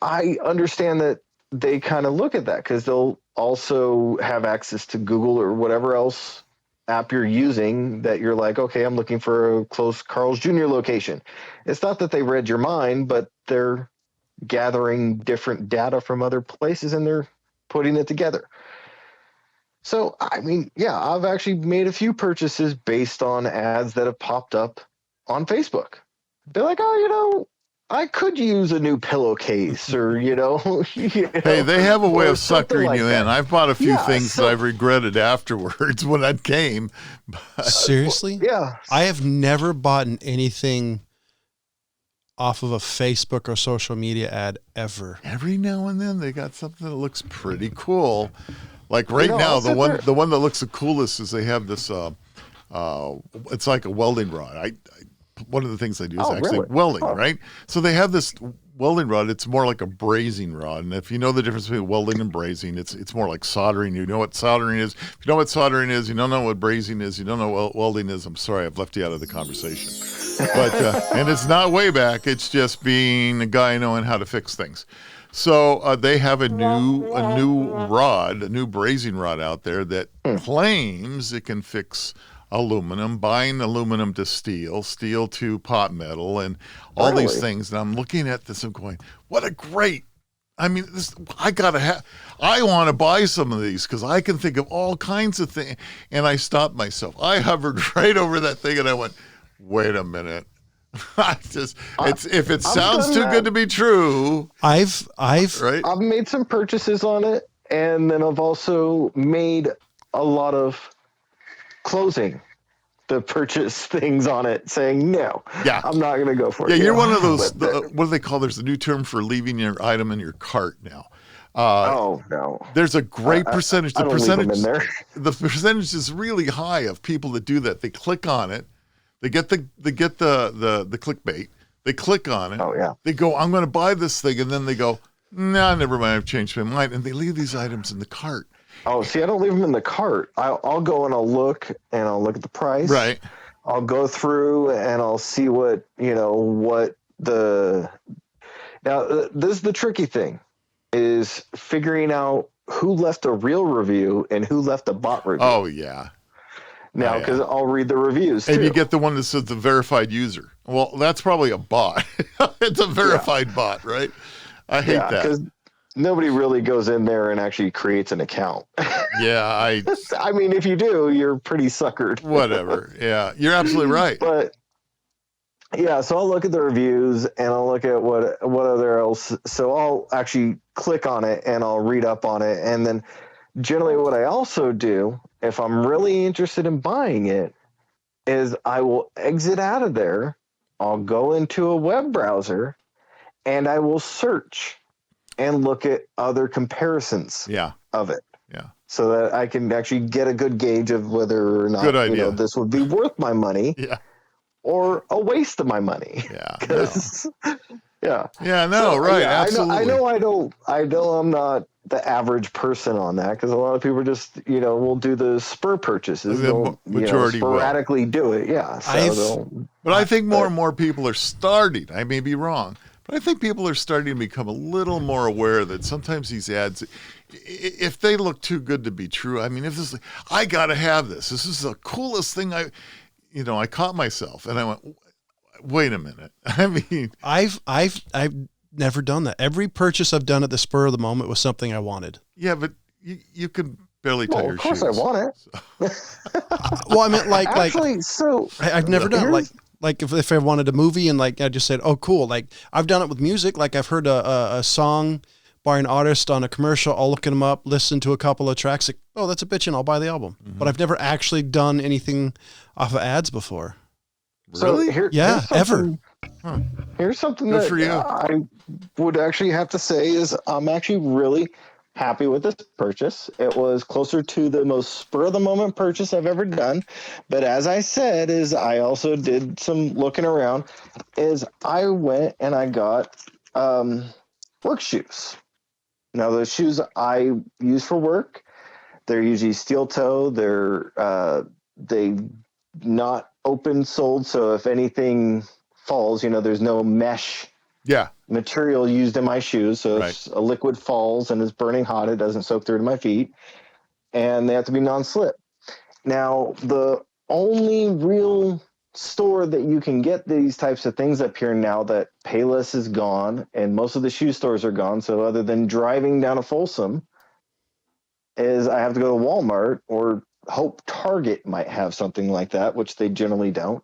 I understand that they kind of look at that because they'll also have access to Google or whatever else app you're using that you're like, okay, I'm looking for a close Carl's Jr. location. It's not that they read your mind, but they're gathering different data from other places and they're putting it together. So, I mean, yeah, I've actually made a few purchases based on ads that have popped up on Facebook. They're like, oh, I could use a new pillowcase or, Hey, they have a way of suckering like you in. I've bought a few things that I've regretted afterwards when that came. Seriously? Yeah. I have never bought anything off of a Facebook or social media ad ever. Every now and then they got something that looks pretty cool. Like right now, the one that looks the coolest is they have this, it's like a welding rod. One of the things I do is actually welding, right? So they have this welding rod. It's more like a brazing rod. And if you know the difference between welding and brazing, it's more like soldering. You know what soldering is. If you know what soldering is, you don't know what brazing is. You don't know what welding is. I'm sorry, I've left you out of the conversation. But and it's not way back. It's just being a guy knowing how to fix things. So they have a new brazing rod out there that claims it can fix aluminum, buying aluminum to steel to pot metal, and all these things. And I'm looking at this and going, what a great, I mean, I want to buy some of these because I can think of all kinds of things. And I stopped myself. I hovered right over that thing and I went, wait a minute. If it sounds too good to be true. I've made some purchases on it, and then I've also made a lot of closing the purchase things on it saying, no, I'm not going to go for it. Yeah, you're one of those, what do they call, there's a new term for leaving your item in your cart now. No. There's a great percentage. The percentage is really high of people that do that. They click on it. They get the clickbait. They click on it. Oh, yeah. They go, I'm going to buy this thing. And then they go, nah, never mind. I've changed my mind. And they leave these items in the cart. Oh, see, I don't leave them in the cart. I'll go and I'll look at the price. Right. I'll go through and I'll see now, this is the tricky thing, is figuring out who left a real review and who left a bot review. Oh, yeah. Now, because I'll read the reviews, and too. you get the one that says the verified user. Well, that's probably a bot. It's a verified bot, right? I hate that. Because nobody really goes in there and actually creates an account. Yeah, I mean, if you do, you're pretty suckered. Whatever. Yeah, you're absolutely right. But Yeah, so I'll look at the reviews and I'll look at what other else. So I'll actually click on it and I'll read up on it. And then generally what I also do, if I'm really interested in buying it, is I will exit out of there. I'll go into a web browser and I will search and look at other comparisons of it. Yeah. So that I can actually get a good gauge of whether or not Good idea. this would be worth my money. Yeah. Or a waste of my money. Yeah. Yeah. Yeah, no, so, right. Yeah, absolutely. I know I'm not the average person on that because a lot of people just, will do the spur purchases. The majority sporadically do it. Yeah. But I think more and more people are starting. I may be wrong, but I think people are starting to become a little more aware that sometimes these ads, if they look too good to be true, I mean, if this, I got to have this. This is the coolest thing I caught myself and I went, wait a minute. I mean, I've never done that. Every purchase I've done at the spur of the moment was something I wanted. Yeah, but you could barely tie your shoes. Of course I want it. So. Well, I mean, actually, so I've never done it. Like if I wanted a movie and I just said, oh, cool. Like I've done it with music. Like I've heard a song by an artist on a commercial. I'll look them up, listen to a couple of tracks. Like, oh, that's a bitchin'. I'll buy the album. Mm-hmm. But I've never actually done anything off of ads before. Really? So here's ever. Huh. Here's something Good that for you. I would actually have to say is I'm actually really happy with this purchase. It was closer to the most spur of the moment purchase I've ever done. But as I said, I also did some looking around. I went and I got work shoes. Now the shoes I use for work, they're usually steel toe. They not open soled, so if anything falls, there's no mesh material used in my shoes, so if a liquid falls and it's burning hot, it doesn't soak through to my feet, and they have to be non-slip. Now the only real store that you can get these types of things up here now that Payless is gone and most of the shoe stores are gone, so other than driving down to Folsom, is I have to go to Walmart or hope Target might have something like that, which they generally don't.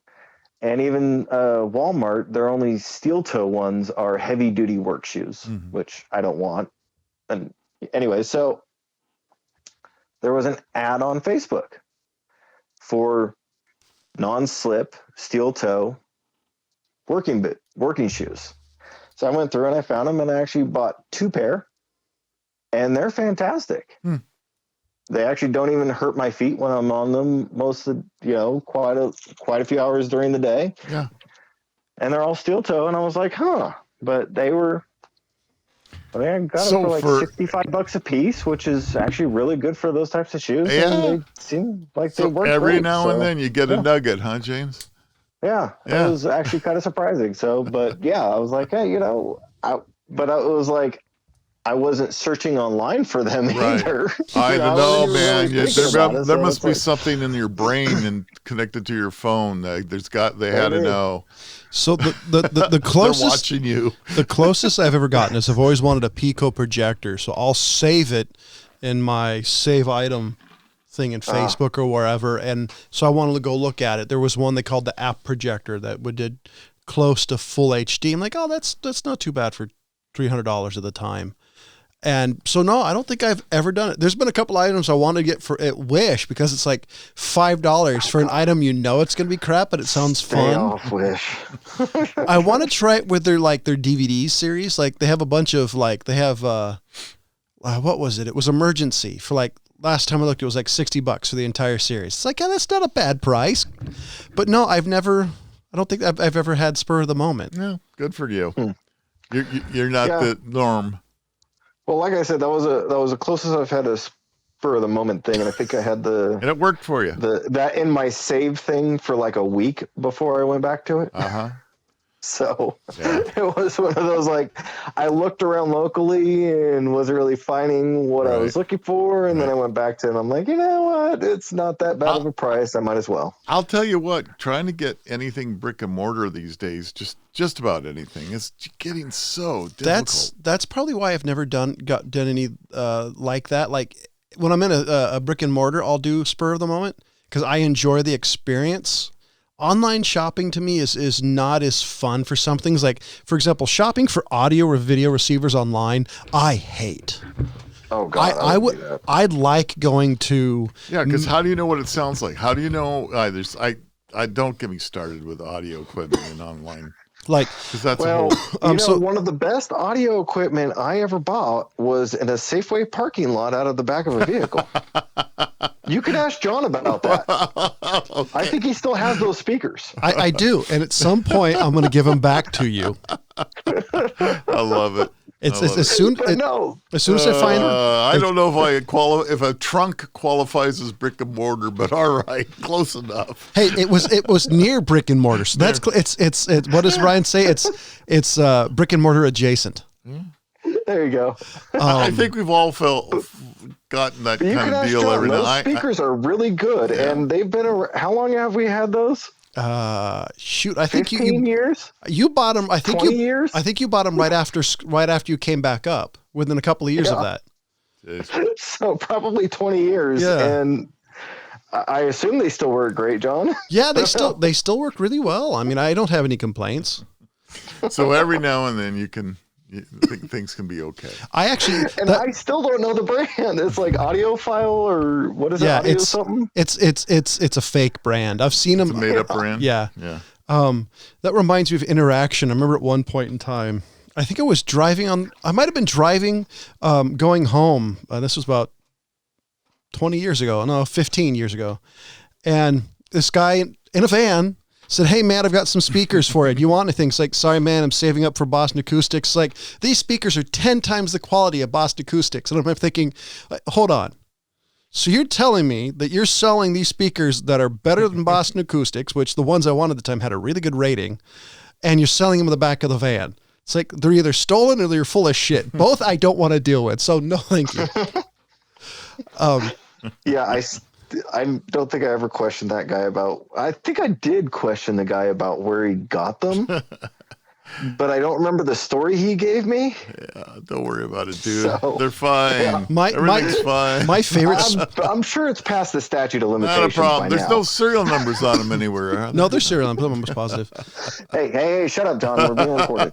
And even Walmart, their only steel toe ones are heavy duty work shoes, which I don't want. And anyway, so there was an ad on Facebook for non-slip steel toe working shoes. So I went through and I found them and I actually bought 2 pair and they're fantastic. They actually don't even hurt my feet when I'm on them most of, quite a few hours during the day. Yeah. And they're all steel toe. And I was like, but they were, I got them for like $65 a piece, which is actually really good for those types of shoes. Yeah. And they seem like they work every great, now and then you get a nugget, huh, James? Yeah. It was actually kind of surprising. So, but yeah, I was like, hey, I wasn't searching online for them either. I know, man. There must be something in your brain and connected to your phone. They had to know. So the closest, they're watching you. The closest I've ever gotten is I've always wanted a Pico projector, so I'll save it in my save item thing in Facebook or wherever, and so I wanted to go look at it. There was one they called the app projector that did close to full HD. I'm like, oh, that's not too bad for $300 at the time. And so, no, I don't think I've ever done it. There's been a couple items I want to get at Wish because it's like $5 for an item it's going to be crap, but it sounds fun. Off Wish. I want to try it with their DVD series. Like they have a bunch of what was it? It was Emergency for last time I looked, it was like $60 for the entire series. It's like, that's not a bad price. But no, I don't think I've ever had spur of the moment. Yeah, good for you. You're not the norm. Well, like I said, that was the closest I've had a spur of the moment thing, and I think I had and it worked for you. That in my save thing for like a week before I went back to it. So it was one of those, I looked around locally and wasn't really finding what I was looking for. And then I went back to it and I'm like, you know what? It's not that bad of a price. I might as well. I'll tell you what, trying to get anything brick and mortar these days, just about anything, is getting so difficult. That's probably why I've never done any like that. Like when I'm in a brick and mortar, I'll do spur of the moment because I enjoy the experience online shopping to me is not as fun for some things. Like, for example, shopping for audio or video receivers online, I hate. Oh God, I'd like going to. Yeah, because how do you know what it sounds like? How do you know? I don't get me started with audio equipment and online. Like, because that's one of the best audio equipment I ever bought was in a Safeway parking lot out of the back of a vehicle. You can ask John about that. Okay. I think he still has those speakers. I do, and at some point I'm going to give them back to you. I love it. As soon as I find. I don't know if a trunk qualifies as brick and mortar, but all right, close enough. Hey, it was near brick and mortar, so that's it's what does Ryan say? It's brick and mortar adjacent. There you go. I think we've all gotten that kind of deal every now. Those speakers are really good, and they've been around. How long have we had those? I think 15 years. You bought them. I think 20 years. I think you bought them right after you came back up. Within a couple of years of that. So probably 20 years, and I assume they still work great, John. Yeah, they still work really well. I mean, I don't have any complaints. So every now and then things can be okay. I still don't know the brand. It's like Audiophile or what is it? Audio something? It's a fake brand. I've seen them. It's a made up brand. Yeah. Yeah. That reminds me of Interaction. I remember at one point in time, I think I was I might have been driving, going home. This was about 20 years ago. No, 15 years ago. And this guy in a van said, "Hey man, I've got some speakers for you. Do you want anything?" It's like, "Sorry man, I'm saving up for Boston Acoustics." It's like, these speakers are 10 times the quality of Boston Acoustics. And I'm thinking, hold on. So you're telling me that you're selling these speakers that are better than Boston Acoustics, which the ones I wanted at the time had a really good rating, and you're selling them in the back of the van. It's like, they're either stolen or they're full of shit. Both I don't want to deal with. So no, thank you. Yeah, I don't think I ever questioned that guy about. I think I did question the guy about where he got them, but I don't remember the story he gave me. Yeah, don't worry about it, dude. They're fine. Yeah. Everything's fine. My favorite. I'm sure it's past the statute of limitations. Not a problem. By There's now. no serial numbers on them anywhere. No, there's serial numbers. I'm almost positive. Hey, shut up, John. We're being recorded.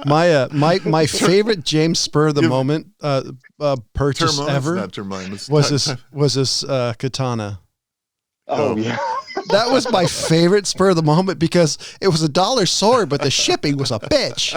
My favorite James Spur of the moment purchase ever was this katana. Oh yeah. That was my favorite Spur of the moment because it was $1 sword, but the shipping was a bitch.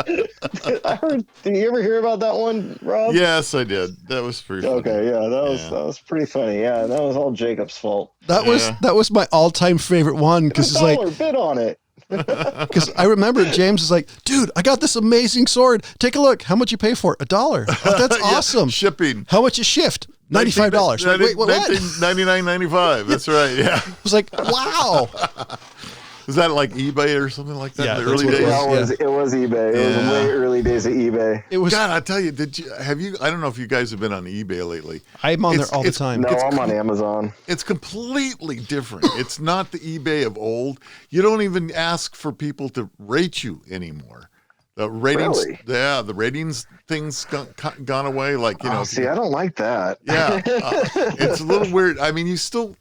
Did you ever hear about that one, Rob? Yes, I did. That was pretty funny. Okay, yeah, that was pretty funny. Yeah, that was all Jacob's fault. That was my all-time favorite one because it's like bid on it. Because I remember James is like, "Dude, I got this amazing sword. Take a look. How much you pay for it? $1. Oh, that's awesome. Shipping. How much is shift? $95. Wait, what? $99.95. That's right. Yeah. I was like, wow. Was that like eBay or something like that? Yeah, in the early days. It was eBay. It was way early days of eBay. It was. God, I tell you, I don't know if you guys have been on eBay lately. I'm on there all the time. No, I'm on Amazon. It's completely different. It's not the eBay of old. You don't even ask for people to rate you anymore. The ratings, really? Yeah, the ratings things gone away. Like, you know. See, I don't like that. Yeah, it's a little weird. I mean, you still.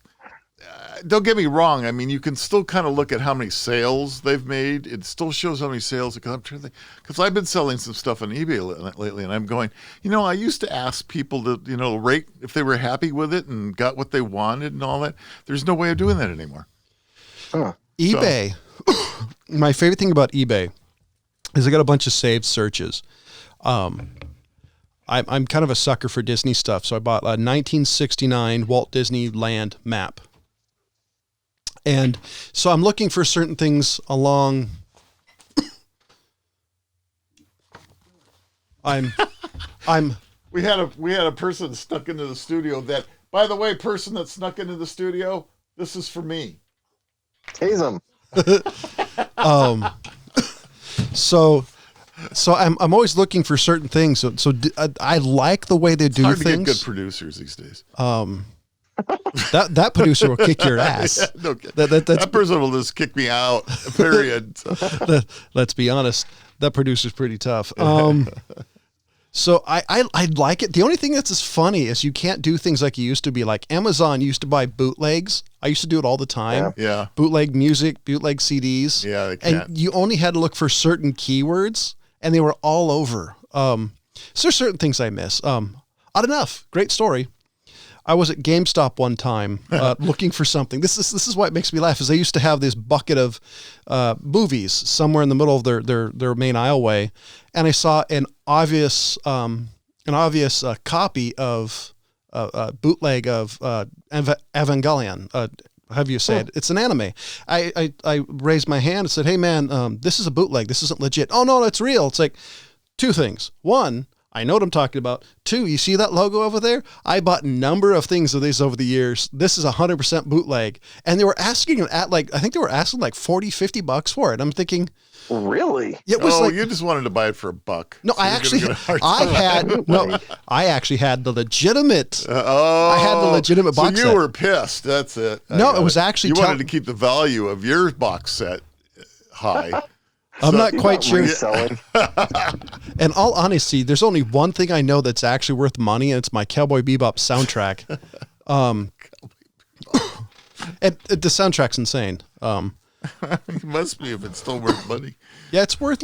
Don't get me wrong. I mean, you can still kind of look at how many sales they've made. It still shows how many sales. Because I'm trying to think, because I've been selling some stuff on eBay lately, and I'm going, I used to ask people to, rate if they were happy with it and got what they wanted and all that. There's no way of doing that anymore. Huh. eBay. My favorite thing about eBay is I got a bunch of saved searches. I'm kind of a sucker for Disney stuff, so I bought a 1969 Walt Disneyland map. And so I'm looking for certain things along. We had a person stuck into the studio that, by the way, person that snuck into the studio, this is for me. Haze him. So I'm always looking for certain things. So I like the way they do hard things. To get good producers these days. That producer will kick your ass. Yeah, no, that person will just kick me out. Period. Let's be honest. That producer's pretty tough. So I like it. The only thing that's as funny is you can't do things like you used to be. Like Amazon used to buy bootlegs. I used to do it all the time. Yeah. Bootleg music, bootleg CDs. Yeah, they can't. And you only had to look for certain keywords, and they were all over. So there's certain things I miss. Odd enough, great story. I was at GameStop one time looking for something. This is why it makes me laugh. Is they used to have this bucket of movies somewhere in the middle of their main aisleway, and I saw an obvious copy of bootleg of Evangelion. Have you say it? It's an anime. I raised my hand and said, "Hey man, this is a bootleg. This isn't legit." "Oh no, it's real." It's like two things. One, I know what I'm talking about. Two, you see that logo over there? I bought a number of things of these over the years. This is 100% bootleg. And they were asking I think they were asking like $40-$50 for it. I'm thinking, really? It was you just wanted to buy it for $1. No, So I actually had the legitimate. I had the legitimate box set. So you were pissed. That's it. No, it was actually you wanted to keep the value of your box set high. I'm not quite sure. Reselling. In all honesty, there's only one thing I know that's actually worth money, and it's my Cowboy Bebop soundtrack. And the soundtrack's insane. It must be if it's still worth money. Yeah, it's worth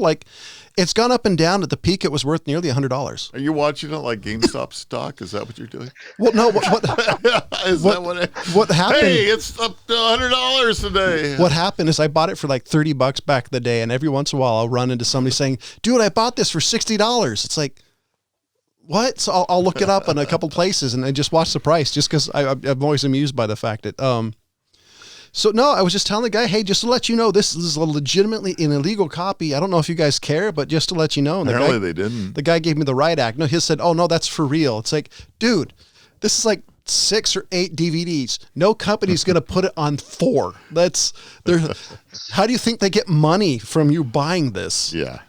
it's gone up and down. At the peak, it was worth nearly $100. Are you watching it like GameStop stock? Is that what you're doing? Well, no. What happened? Hey, it's up to $100 today. What happened is I bought it for like $30 back in the day, and every once in a while I'll run into somebody saying, "Dude, I bought this for $60." It's like, what? So I'll look it up in a couple places and I just watch the price, just because I'm always amused by the fact that. So no, I was just telling the guy, "Hey, just to let you know, this is legitimately an illegal copy. I don't know if you guys care, but just to let you know." And Apparently they didn't. The guy gave me the riot act. No, he said, "Oh no, that's for real." It's like, dude, this is like 6 or 8 DVDs. No company's going to put it on 4. How do you think they get money from you buying this? Yeah.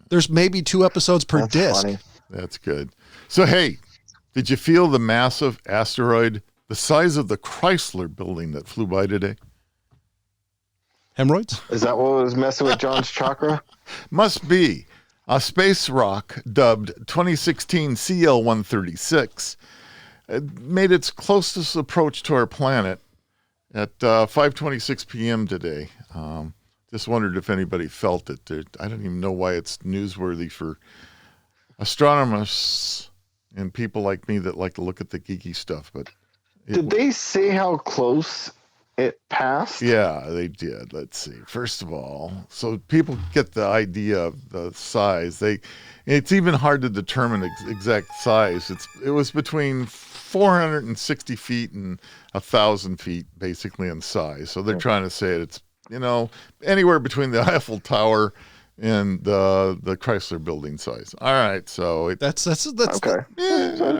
There's maybe 2 episodes per That's disc. funny. That's good. So, hey, did you feel the massive asteroid, the size of the Crystler building that flew by today? Hemorrhoids? Is that what was messing with John's chakra? Must be. A space rock dubbed 2016 CL-136 made its closest approach to our planet at 5:26 p.m. today. Just wondered if anybody felt it. I don't even know why it's newsworthy for astronomers and people like me that like to look at the geeky stuff. But Did they say how close it passed? Yeah, they did. Let's see. First of all, so people get the idea of the size. It's even hard to determine exact size. It was between 460 feet and 1,000 feet, basically, in size. So they're trying to say it's anywhere between the Eiffel Tower and the Crystler building size. All right, so That's Okay.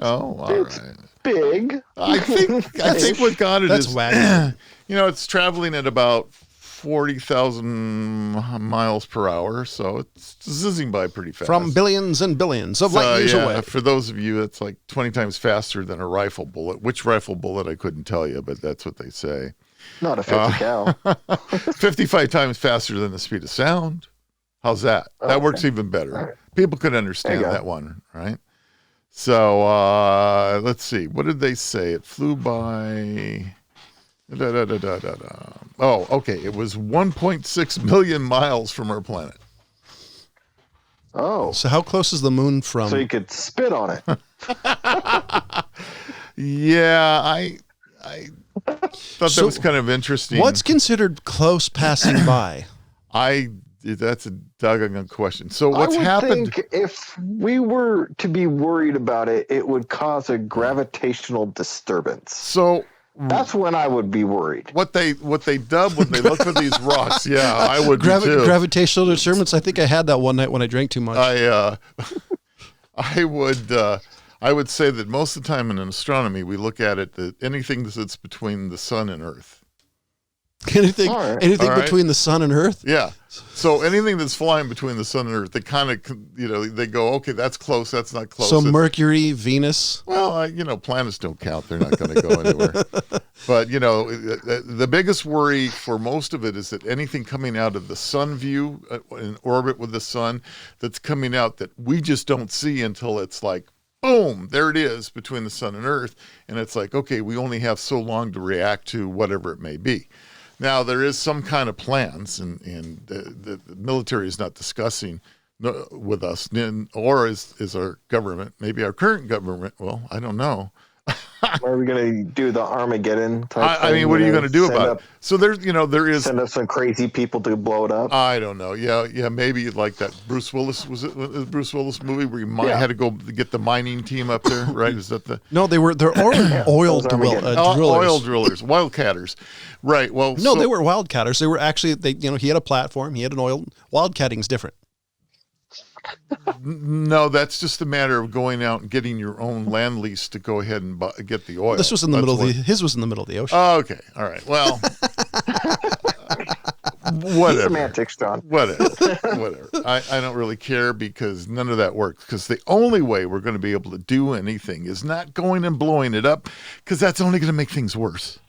all right. Big. I think what got it That's is wacky. It's traveling at about 40,000 miles per hour, so it's zizzing by pretty fast. From billions and billions of light years away. For those of you, it's like 20 times faster than a rifle bullet. Which rifle bullet, I couldn't tell you, but that's what they say. Not a 50 cal. 55 times faster than the speed of sound. How's that? That Okay. works even better. All right. People could understand There you go. that one, right? So let's see. What did they say? It flew by... Oh, okay. It was 1.6 million miles from our planet. Oh. So how close is the moon from? So you could spit on it. Yeah, I thought that was kind of interesting. What's considered close passing by? That's a doggone question. So what's I would happened? think if we were to be worried about it, it would cause a gravitational disturbance. So That's when I would be worried. what they dub when they look for these rocks, yeah, I would be too. Gravitational disturbance. I think I had that one night when I drank too much. I would say that most of the time in astronomy we look at it that anything that's between the sun and Earth. anything All right. anything All right. between the sun and Earth? Yeah. So anything that's flying between the sun and Earth, they kind of, they go, okay, that's close, that's not close. So It's- Mercury, Venus. Well, planets don't count. They're not going to go anywhere. But, you know, the biggest worry for most of it is that anything coming out of the sun view in orbit with the sun that's coming out that we just don't see until it's like, boom, there it is between the sun and Earth. And it's like, okay, we only have so long to react to whatever it may be. Now, there is some kind of plans, and the military is not discussing with us, or is our government, maybe our current government, well, I don't know. Are we going to do the Armageddon type I mean, what are you going to do about it? So there is send up some crazy people to blow it up. I don't know. Yeah, maybe like that Bruce Willis Bruce Willis movie where you had to go get the mining team up there, right? Is that the No, they're oil drillers. Oil drillers, wildcatters, right? Well, no, they were wildcatters. They were actually he had a platform. He had an oil. Wildcatting's different. No, that's just a matter of going out and getting your own land lease to go ahead and get the oil. This was in the middle of his was in the middle of the ocean. Oh, okay. All right. Well, whatever. Semantics, John. Whatever. I don't really care because none of that works. Because the only way we're going to be able to do anything is not going and blowing it up, because that's only going to make things worse.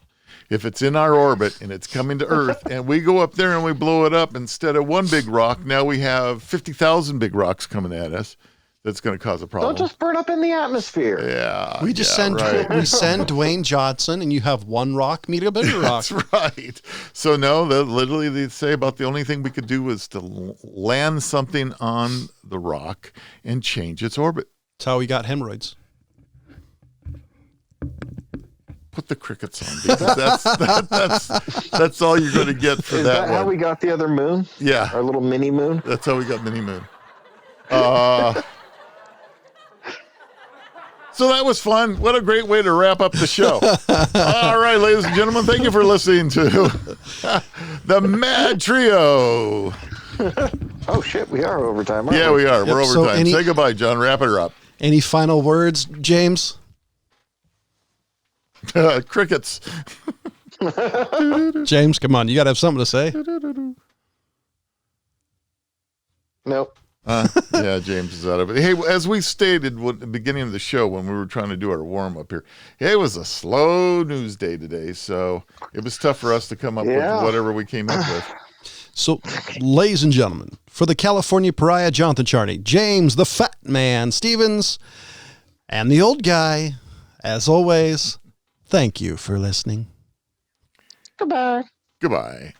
If it's in our orbit and it's coming to Earth and we go up there and we blow it up, instead of one big rock, now we have 50,000 big rocks coming at us. That's going to cause a problem. Don't just burn up in the atmosphere. Yeah. We just send Dwayne Johnson, and you have one rock meet a bigger rock. That's right. So no, literally they say about the only thing we could do is to land something on the rock and change its orbit. That's how we got hemorrhoids. Put the crickets on, because that's all you're going to get for Is that that one. how we got the other moon? Yeah. Our little mini moon? That's how we got Mini Moon. So that was fun. What a great way to wrap up the show. All right, ladies and gentlemen, thank you for listening to the Mad Trio. Oh, shit, we are overtime, aren't Yeah, we are. We're So overtime. Say goodbye, John. Wrap it up. Any final words, James? Crickets. James, come on. You got to have something to say. Nope. Yeah, James is out of it. Hey, as we stated at the beginning of the show when we were trying to do our warm up here, it was a slow news day today, so it was tough for us to come up with whatever we came up with. So, ladies and gentlemen, for the California Pariah, Jonathan Charney, James, the Fat Man Stevens, and the old guy, as always, thank you for listening. Goodbye. Goodbye.